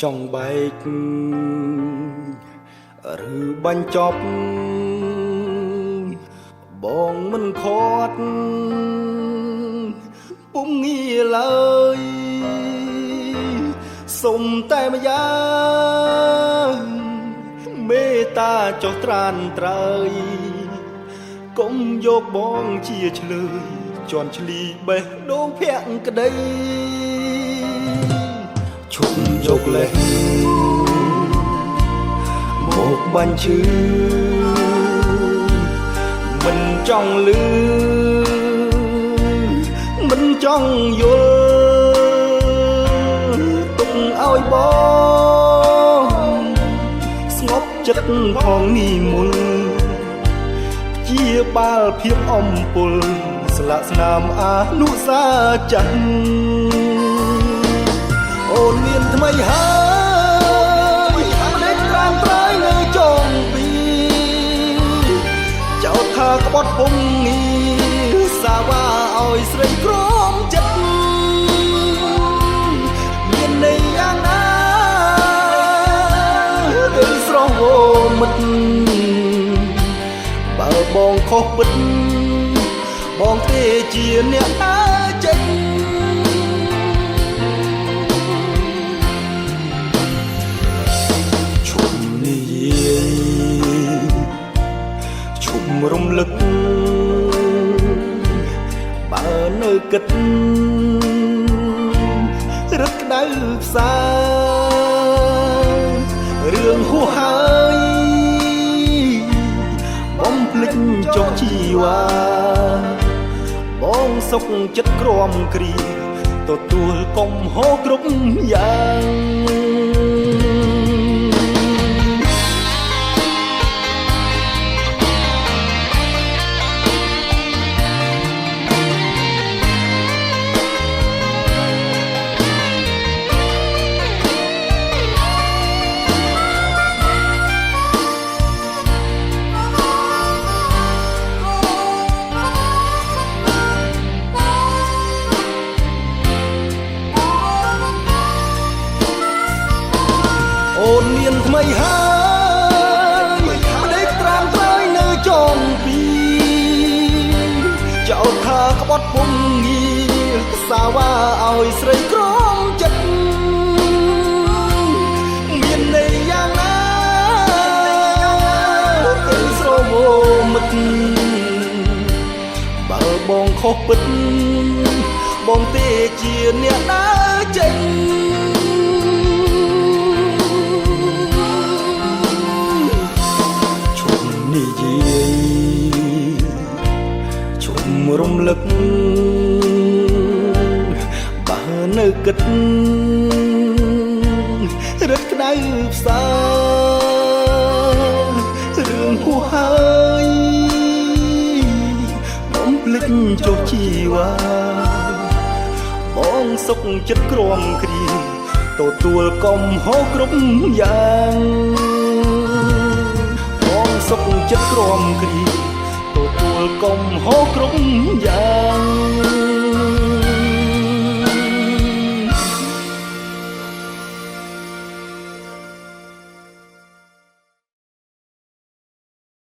ចង់បែកឬបាញ់ចប់បងមិនខត់ពុំងាឡើយសុំតែម្យ៉ាងមេត្តាចុះត្រានត្រើយកុំយកបងជាឆ្លើយជន់ឆ្លីបេះដូងភក្តីឈប់យកលេសមកបាញ់ឈឺមិនចង់លឺមិនចង់យល់ទុកឲ្យបងស្ងប់ចិត្តផងនេះមុនជាបាលភាពអំពុលស្លាកស្នាមអនុសាចិនអូនមានថ្មីហើយដេកត្រាំត្រើយនៅចុងពីចោទថាក្បត់ពុំងារសាវ៉ាឲ្យស្រីក្រមចិត្តមានន័យយ៉ាងណាដូចស្រស់វមិត្តបើបងខុសពិតបងទេជាអ្នកដើរចេញឈុំនិយាយឈុំរំលឹកបើនៅគិតរឹកក្តៅផ្សារឿងហួសហើយបំភ្លេចចុះជីវ៉ាបងសុខចិត្តក្រំគ្រាទទួលកំហុសគ្រប់យ៉ាងអូនមានថ្មីហើយដេកត្រាំត្រើយនៅចុងពីចោទថាក្បត់ពុំងារសាវ៉ាឲ្យស្រីក្រមចិត្តមានន័យយ៉ាងណាទៅស្រមោមិត្តបើបងខុសពិតបងទេជាអ្នកដើរចេញនិយាយជុំរំលឹកបើនៅគិតរឹកក្តៅផ្សារឿងហួសហើយបំភ្លេចចុះជីវ៉ាបងសុខចិត្តក្រំគ្រាទទួលកំហុសគ្រប់យ៉ាងសុខចិត្តក្រំគ្រាទទួលកំហុសគ្រប់យ៉ាង